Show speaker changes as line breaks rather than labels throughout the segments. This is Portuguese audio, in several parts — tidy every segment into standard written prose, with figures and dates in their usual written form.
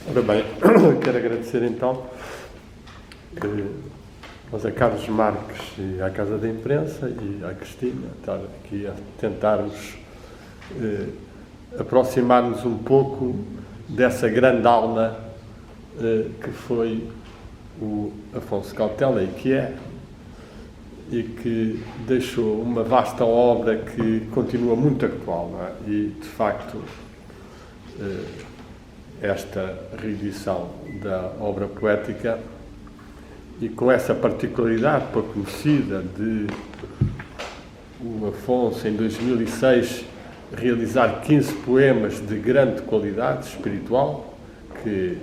Ora bem, quero agradecer então ao Zé Carlos Marques e à Casa da Imprensa e à Cristina estar aqui a tentarmos aproximar-nos um pouco dessa grande alma que foi o Afonso Cautela e que deixou uma vasta obra que continua muito atual, não é? E, de facto, esta reedição da obra poética, e com essa particularidade pouco conhecida de o Afonso, em 2006, realizar 15 poemas de grande qualidade espiritual, que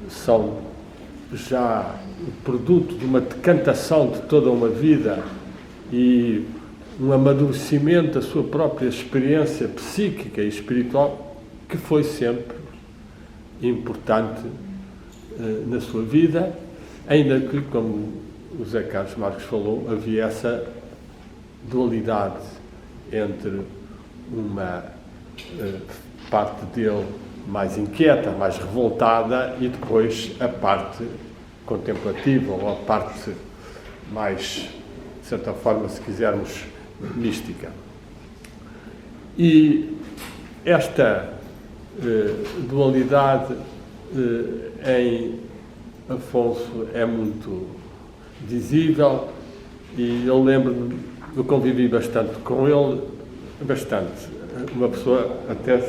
são já o produto de uma decantação de toda uma vida e um amadurecimento da sua própria experiência psíquica e espiritual, que foi sempre importante na sua vida, ainda que, como o Zé Carlos Marques falou, havia essa dualidade entre uma parte dele mais inquieta, mais revoltada, e depois a parte contemplativa, ou a parte mais, de certa forma, se quisermos, mística. E esta dualidade em Afonso é muito visível, e eu lembro-me, eu convivi bastante com ele, uma pessoa até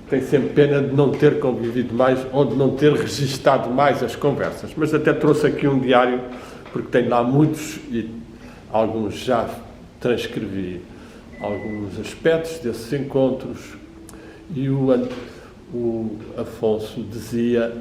tem sempre pena de não ter convivido mais ou de não ter registado mais as conversas, mas até trouxe aqui um diário, porque tenho lá muitos e alguns já transcrevi alguns aspectos desses encontros. E o Afonso dizia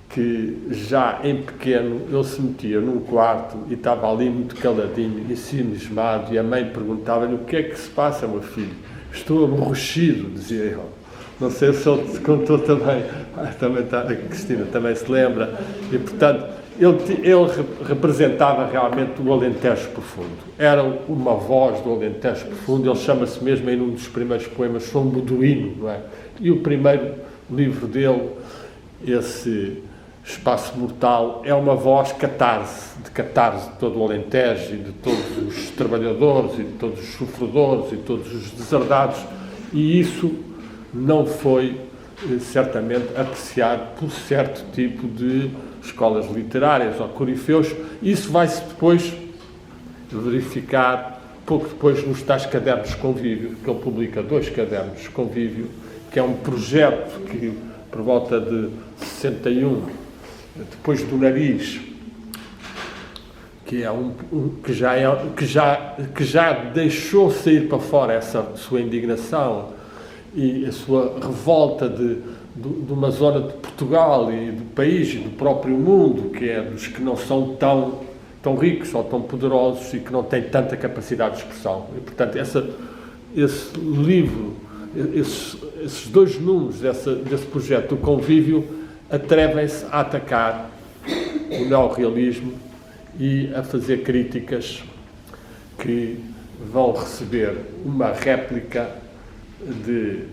que já em pequeno ele se metia num quarto e estava ali muito caladinho, ensimismado, e a mãe perguntava-lhe: o que é que se passa, meu filho? Estou aborrecido, dizia ele. Não sei se ele te contou também, a Cristina também se lembra, e portanto ele representava realmente o Alentejo profundo, era uma voz do Alentejo profundo. Ele chama-se mesmo, em um dos primeiros poemas, Sou um Beduíno, não é? E o primeiro livro dele, esse Espaço Mortal, é uma voz de catarse de todo o Alentejo e de todos os trabalhadores e de todos os sofredores e de todos os deserdados, e isso não foi certamente apreciado por certo tipo de escolas literárias ou corifeus. Isso vai-se depois verificar pouco depois nos tais cadernos de convívio, que ele publica 2 cadernos de convívio, que é um projeto que, por volta de 61, depois do Nariz, que é que já deixou sair para fora essa sua indignação e a sua revolta de uma zona de Portugal e do país e do próprio mundo, que é dos que não são tão ricos ou tão poderosos e que não têm tanta capacidade de expressão. E, portanto, esse livro, esses 2 números desse projeto do convívio atrevem-se a atacar o neorrealismo e a fazer críticas que vão receber uma réplica de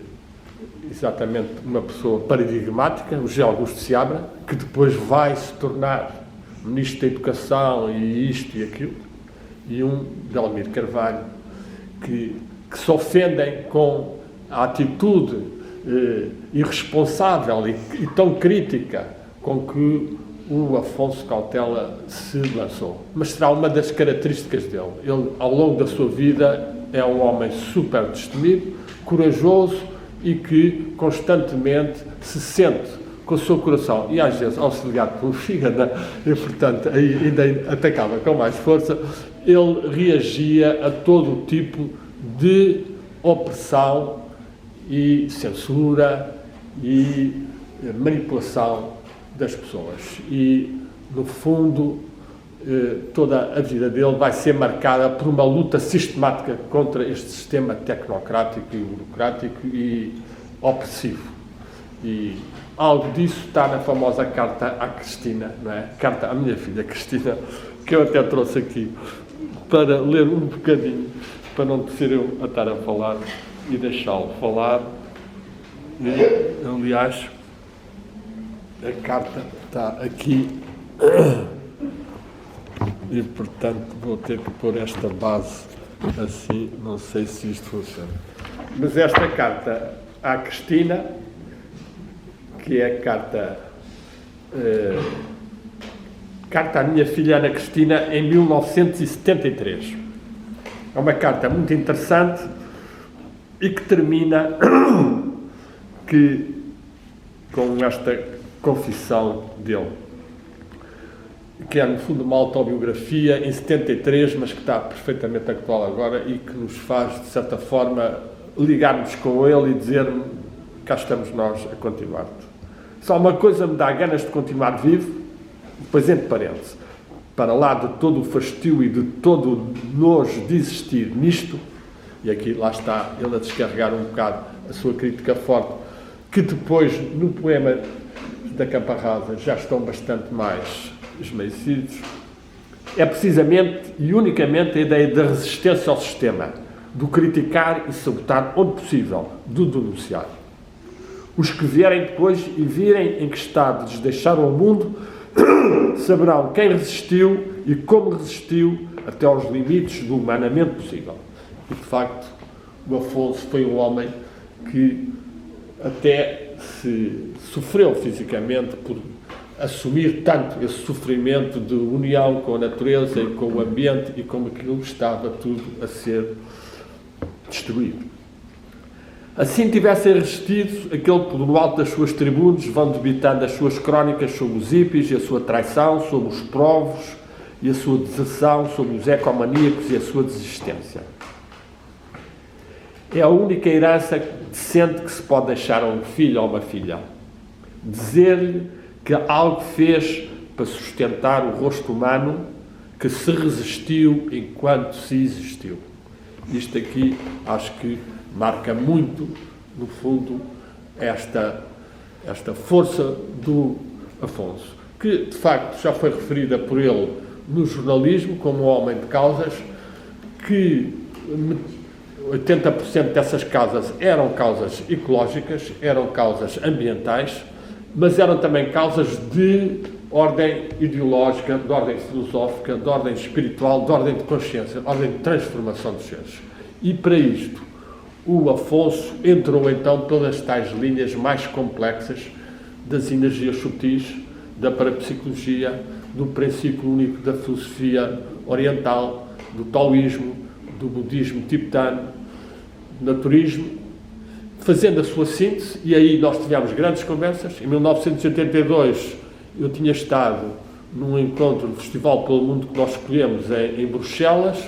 exatamente uma pessoa paradigmática, o José Augusto Seabra, que depois vai se tornar Ministro da Educação e isto e aquilo, e um Belmiro Carvalho, que se ofendem com a atitude irresponsável e tão crítica com que o Afonso Cautela se lançou. Mas será uma das características dele. Ele, ao longo da sua vida, é um homem super destemido, corajoso, e que constantemente se sente com o seu coração, e às vezes auxiliado pelo fígado, e portanto ainda atacava com mais força. Ele reagia a todo o tipo de opressão e censura e manipulação das pessoas, e no fundo toda a vida dele vai ser marcada por uma luta sistemática contra este sistema tecnocrático e burocrático e opressivo. E algo disso está na famosa carta à Cristina, não é? Carta à minha filha Cristina, que eu até trouxe aqui para ler um bocadinho, para não ser eu a estar a falar e deixá-lo falar. E, aliás, a carta está aqui e, portanto, vou ter que pôr esta base assim, não sei se isto funciona. Mas esta carta à Cristina, que é a carta à minha filha Ana Cristina, em 1973. É uma carta muito interessante e que termina com esta confissão dele, que é, no fundo, uma autobiografia em 73, mas que está perfeitamente atual agora e que nos faz, de certa forma, ligar-nos com ele e dizer: cá estamos nós a continuar. Só uma coisa me dá ganas de continuar vivo, depois entre parênteses, para lá de todo o fastio e de todo o nojo de existir nisto, e aqui lá está ele a descarregar um bocado a sua crítica forte, que depois, no poema da Camparrasa, já estão bastante mais esmaecidos, é precisamente e unicamente a ideia da resistência ao sistema, do criticar e sabotar onde possível, do denunciar. Os que vierem depois e virem em que estado lhes deixaram o mundo saberão quem resistiu e como resistiu até aos limites do humanamente possível. E, de facto, o Afonso foi um homem que até se sofreu fisicamente por assumir tanto esse sofrimento de união com a natureza e com o ambiente e como aquilo estava tudo a ser destruído. Assim tivessem resistido aquele que no alto das suas tribunas vão debitando as suas crónicas sobre os hippies e a sua traição, sobre os povos e a sua deserção, sobre os ecomaníacos e a sua desistência. É a única herança decente que se pode deixar a um filho ou uma filha. Dizer-lhe que algo fez para sustentar o rosto humano, que se resistiu enquanto se existiu. Isto aqui acho que marca muito, no fundo, esta força do Afonso, que de facto já foi referida por ele no jornalismo como um homem de causas, que 80% dessas causas eram causas ecológicas, eram causas ambientais, mas eram também causas de ordem ideológica, de ordem filosófica, de ordem espiritual, de ordem de consciência, de ordem de transformação dos seres. E para isto, o Afonso entrou então pelas tais linhas mais complexas das energias sutis, da parapsicologia, do princípio único da filosofia oriental, do taoísmo, do budismo tibetano, do naturismo, fazendo a sua síntese, e aí nós tivemos grandes conversas. Em 1982 eu tinha estado num encontro do Festival pelo Mundo que nós escolhemos em Bruxelas,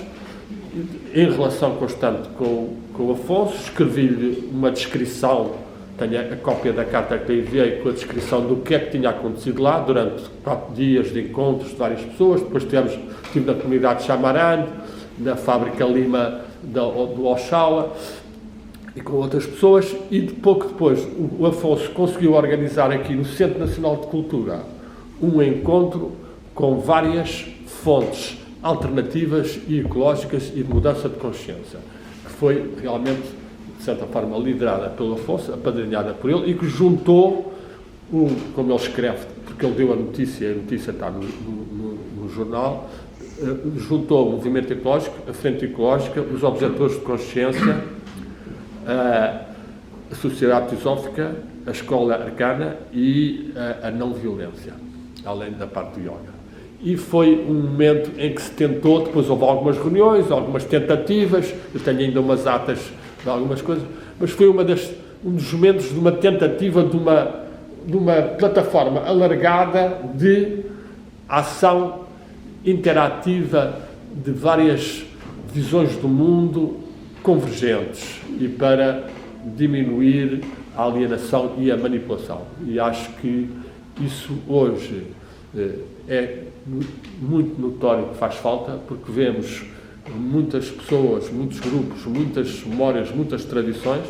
em relação constante com o Afonso. Escrevi-lhe uma descrição, tenho a cópia da carta que lhe enviei com a descrição do que é que tinha acontecido lá durante 4 dias de encontros de várias pessoas. Depois estive na comunidade de Chamarande, na fábrica Lima do Oxaua e com outras pessoas, e pouco depois o Afonso conseguiu organizar aqui no Centro Nacional de Cultura um encontro com várias fontes alternativas e ecológicas e de mudança de consciência, que foi realmente, de certa forma, liderada pelo Afonso, apadrinhada por ele, e que juntou, como ele escreve, porque ele deu a notícia está no jornal, juntou o movimento ecológico, a frente ecológica, os objetores de consciência, a sociedade teosófica, a escola arcana e a não-violência, além da parte do yoga. E foi um momento em que se tentou, depois houve algumas reuniões, algumas tentativas, eu tenho ainda umas atas de algumas coisas, mas foi um dos momentos de uma tentativa de uma plataforma alargada de ação interativa de várias visões do mundo convergentes e para diminuir a alienação e a manipulação. E acho que isso hoje é muito notório que faz falta, porque vemos muitas pessoas, muitos grupos, muitas memórias, muitas tradições,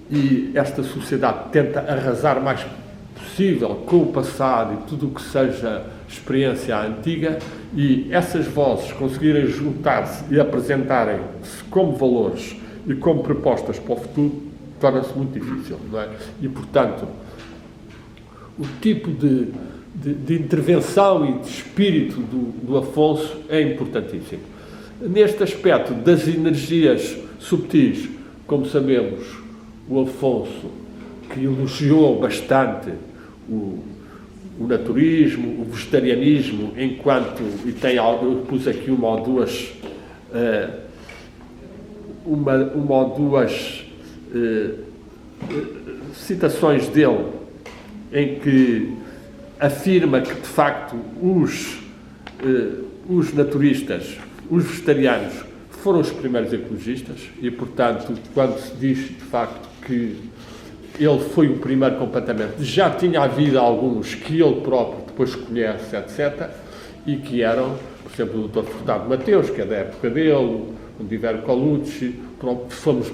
e esta sociedade tenta arrasar mais possível com o passado e tudo o que seja experiência antiga, e essas vozes conseguirem juntar-se e apresentarem-se como valores e como propostas para o futuro torna-se muito difícil, não é? E, portanto, o tipo de intervenção e de espírito do Afonso é importantíssimo. Neste aspecto das energias subtis, como sabemos, o Afonso, que elogiou bastante o naturismo, o vegetarianismo, enquanto, e tem, eu pus aqui uma ou duas citações dele, em que afirma que, de facto, os naturistas, os vegetarianos, foram os primeiros ecologistas e, portanto, quando se diz, de facto, que ele foi o primeiro completamente, já tinha havido alguns que ele próprio depois conhece, etc., e que eram, por exemplo, o Dr. Furtado Mateus, que é da época dele, o Divero Colucci,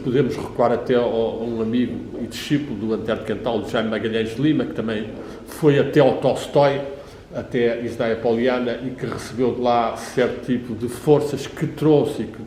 podemos recuar até a um amigo e discípulo do Antero de Cantal, de Jaime Magalhães de Lima, que também foi até ao Tolstói, até a Isdaia Poliana, e que recebeu de lá certo tipo de forças que trouxe, e que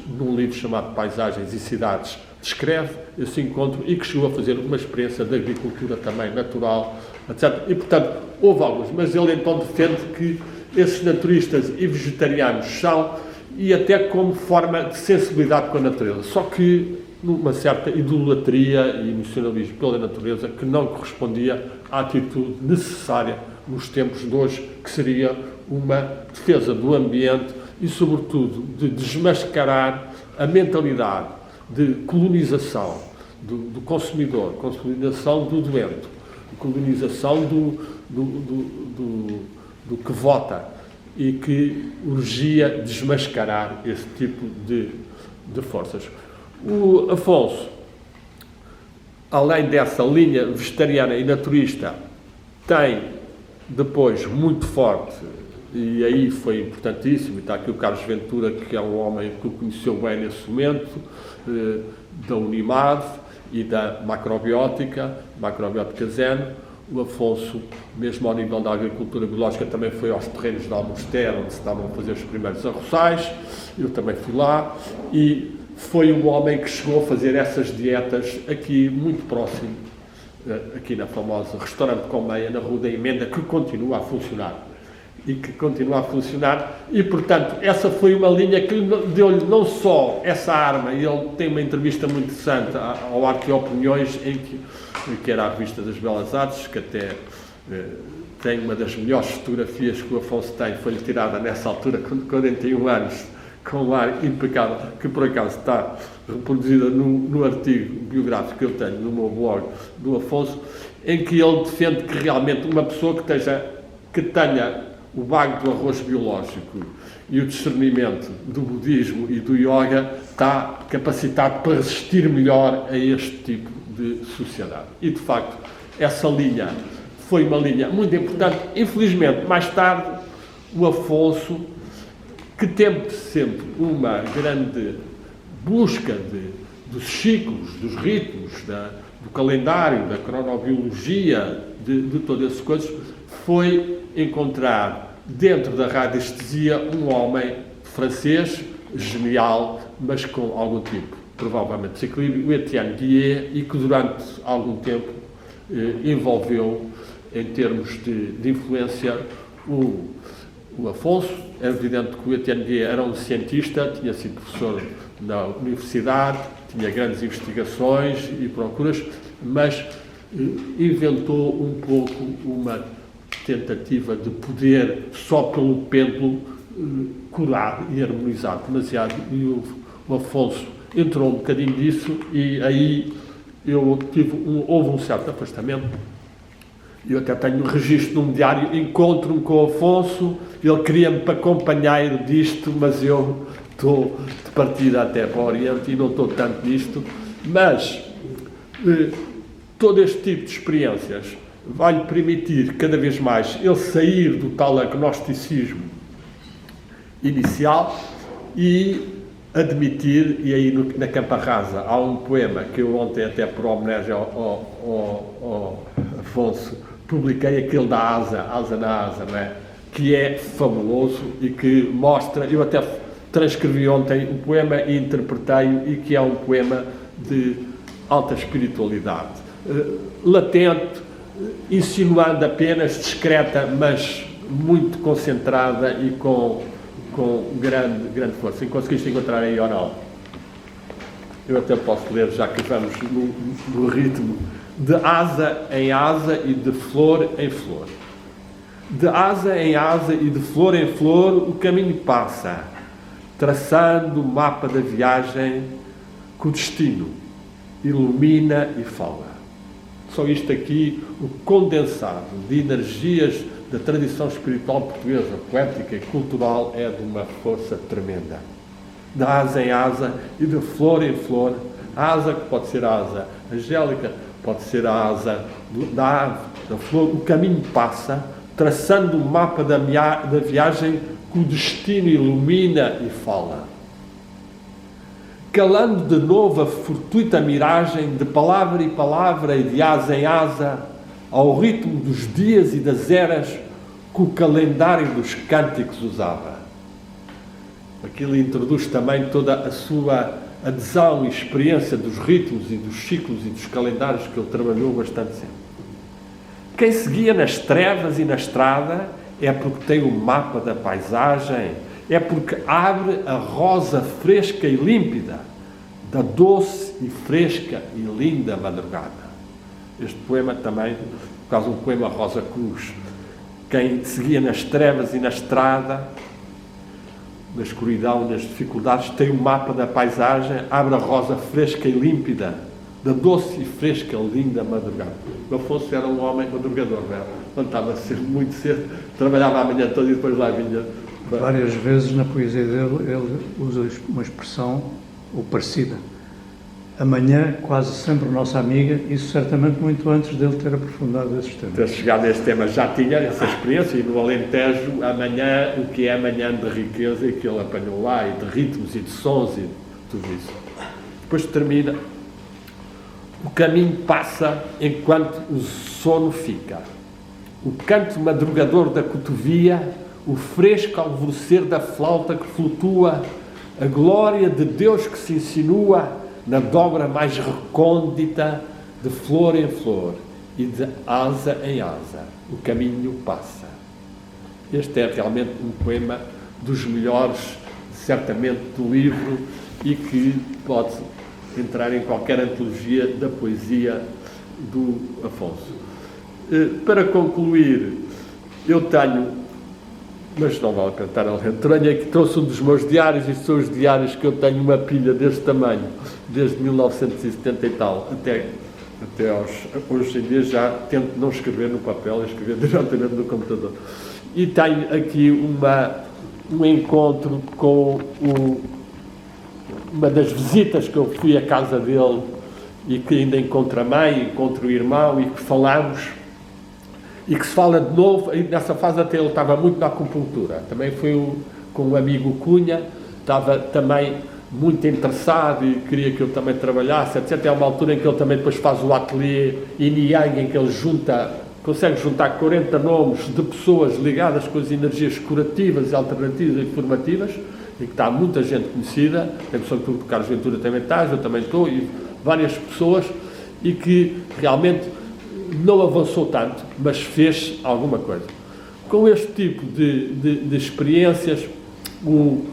num livro chamado Paisagens e Cidades descreve esse encontro, e que chegou a fazer uma experiência de agricultura também natural, etc. E, portanto, houve alguns, mas ele então defende que esses naturistas e vegetarianos são, e até como forma de sensibilidade com a natureza, só que numa certa idolatria e emocionalismo pela natureza que não correspondia à atitude necessária nos tempos de hoje, que seria uma defesa do ambiente e, sobretudo, de desmascarar a mentalidade de colonização do consumidor, colonização do doente, colonização do que vota, e que urgia desmascarar esse tipo de forças. O Afonso, além dessa linha vegetariana e naturista, tem depois muito forte, e aí foi importantíssimo, e está aqui o Carlos Ventura, que é um homem que o conheceu bem nesse momento, da Unimad e da macrobiótica zen. O Afonso, mesmo ao nível da agricultura biológica, também foi aos terrenos de Almoster, onde se estavam a fazer os primeiros arroçais. Eu também fui lá, e foi um homem que chegou a fazer essas dietas aqui, muito próximo, aqui na famosa Restaurante Colmeia, na Rua da Emenda, que continua a funcionar. E, portanto, essa foi uma linha que deu-lhe não só essa arma, e ele tem uma entrevista muito interessante ao Arqueopiniões, em que era a Revista das Belas Artes, que até tem uma das melhores fotografias que o Afonso tem, foi-lhe tirada nessa altura, com 41 anos, com um ar impecável, que por acaso está reproduzida no artigo biográfico que eu tenho no meu blog do Afonso, em que ele defende que realmente uma pessoa que tenha o bago do arroz biológico e o discernimento do budismo e do yoga está capacitado para resistir melhor a este tipo de sociedade. E, de facto, essa linha foi uma linha muito importante. Infelizmente, mais tarde, o Afonso, que teve sempre uma grande busca dos ciclos, dos ritmos, do calendário, da cronobiologia, de todas essas coisas, foi encontrar dentro da radiestesia um homem francês, genial, mas com algum tipo, provavelmente, de desequilíbrio, o Etienne Guillet, e que durante algum tempo envolveu, em termos de influência, o Afonso. É evidente que o Etienne Guillet era um cientista, tinha sido professor na universidade, tinha grandes investigações e procuras, mas inventou um pouco uma tentativa de poder, só pelo pêndulo, curar e harmonizar demasiado, e o Afonso entrou um bocadinho disso, e aí houve um certo afastamento. Eu até tenho um registro num diário, encontro-me com o Afonso, ele queria-me para companheiro disto, mas eu estou de partida até para o Oriente e não estou tanto nisto, mas todo este tipo de experiências vai-lhe permitir cada vez mais ele sair do tal agnosticismo inicial e admitir, e aí na Campa Rasa há um poema que eu ontem, até por homenagem ao Afonso, publiquei, aquele da asa na asa, não é? Que é fabuloso e que mostra, eu até transcrevi ontem um poema e interpretei-o, e que é um poema de alta espiritualidade, latente, insinuando apenas, discreta, mas muito concentrada e com grande força. Se conseguiste encontrar aí ou não? Eu até posso ler, já que vamos no ritmo. De asa em asa e de flor em flor. De asa em asa e de flor em flor o caminho passa, traçando o mapa da viagem que o destino ilumina e fala. Só isto aqui, o condensado de energias da tradição espiritual portuguesa, poética e cultural, é de uma força tremenda. De asa em asa e de flor em flor, a asa que pode ser a asa angélica, pode ser a asa da ave, da flor, o caminho passa, traçando o mapa da viagem que o destino ilumina e fala. Calando de novo a fortuita miragem de palavra em palavra e de asa em asa, ao ritmo dos dias e das eras que o calendário dos cânticos usava. Aquilo introduz também toda a sua adesão e experiência dos ritmos e dos ciclos e dos calendários que ele trabalhou bastante sempre. Quem seguia nas trevas e na estrada é porque tem o mapa da paisagem, é porque abre a rosa fresca e límpida da doce e fresca e linda madrugada. Este poema também, por causa de um poema Rosa Cruz. Quem seguia nas trevas e na estrada, na escuridão, nas dificuldades, tem o mapa da paisagem, abre a rosa fresca e límpida da doce e fresca e linda madrugada. O Afonso era um homem madrugador, levantava-se muito cedo, trabalhava a manhã toda e depois lá vinha.
Várias vezes na poesia dele ele usa uma expressão ou parecida. Amanhã, quase sempre nossa amiga, isso certamente muito antes dele ter aprofundado esses temas.
Ter chegado a este tema, já tinha essa experiência, e no Alentejo, amanhã, o que é amanhã de riqueza, e que ele apanhou lá, e de ritmos, e de sons, e tudo isso. Depois termina, o caminho passa enquanto o sono fica. O canto madrugador da cotovia, o fresco alvorecer da flauta que flutua, a glória de Deus que se insinua na dobra mais recôndita, de flor em flor e de asa em asa, o caminho passa. Este é realmente um poema dos melhores, certamente, do livro e que pode entrar em qualquer antologia da poesia do Afonso. Para concluir, eu tenho, mas não vale a pena estar a ler, tenho aqui, trouxe um dos meus diários, e são os diários que eu tenho uma pilha deste tamanho, desde 1970 e tal, até hoje em dia já tento não escrever no papel, escrever diretamente no computador. E tenho aqui um encontro com uma das visitas que eu fui à casa dele e que ainda encontro a mãe, encontro o irmão e que falamos. E que se fala de novo, e nessa fase até ele estava muito na acupuntura. Também fui com um amigo Cunha, estava também muito interessado e queria que eu também trabalhasse, etc. É uma altura em que ele também depois faz o ateliê Yin Yang, em que ele consegue juntar 40 nomes de pessoas ligadas com as energias curativas, alternativas e formativas, e que está muita gente conhecida, tem pessoa que o Carlos Ventura também está, eu também estou, e várias pessoas, e que realmente não avançou tanto, mas fez alguma coisa. Com este tipo de experiências, o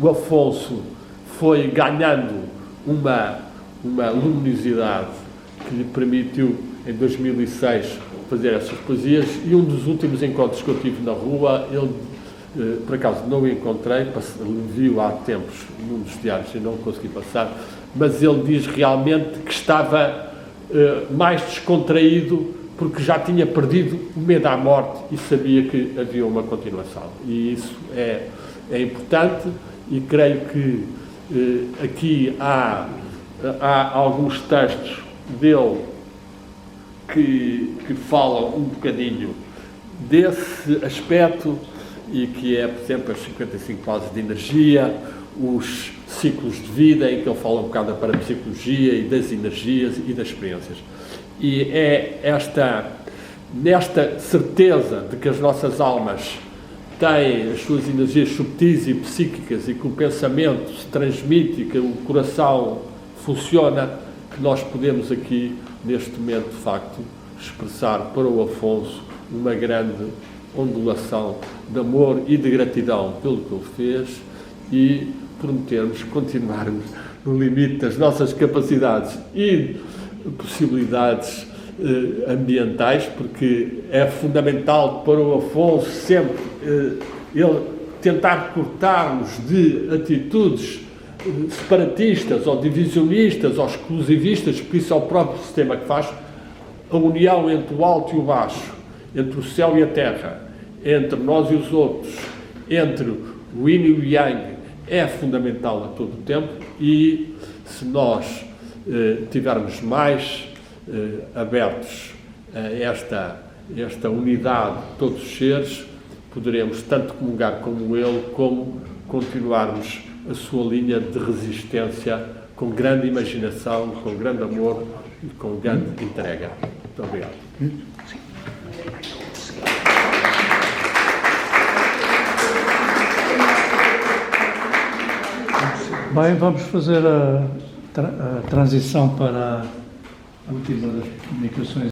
Afonso foi ganhando uma luminosidade que lhe permitiu, em 2006, fazer essas poesias, e um dos últimos encontros que eu tive na rua, ele, por acaso não o encontrei, viu há tempos num dos diários e não consegui passar, mas ele diz realmente que estava mais descontraído porque já tinha perdido o medo à morte e sabia que havia uma continuação. E isso é importante, e creio que aqui há alguns textos dele que falam um bocadinho desse aspecto, e que é, por exemplo, as 55 fases de energia, os ciclos de vida, em que ele fala um bocado da parapsicologia e das energias e das experiências. E é nesta certeza de que as nossas almas têm as suas energias subtis e psíquicas, e que o pensamento se transmite, e que o coração funciona, que nós podemos aqui, neste momento, de facto, expressar para o Afonso uma grande ondulação de amor e de gratidão pelo que ele fez e prometermos continuarmos no limite das nossas capacidades e possibilidades ambientais, porque é fundamental para o Afonso sempre ele tentar cortar-nos de atitudes separatistas ou divisionistas ou exclusivistas, porque isso é o próprio sistema que faz a união entre o alto e o baixo, entre o céu e a terra, entre nós e os outros, entre o yin e o yang, é fundamental a todo o tempo. E se nós tivermos mais abertos a esta unidade de todos os seres, poderemos tanto comungar como ele, como continuarmos a sua linha de resistência com grande imaginação, com grande amor e com grande entrega. Muito obrigado.
Bem, vamos fazer a transição para a última das comunicações.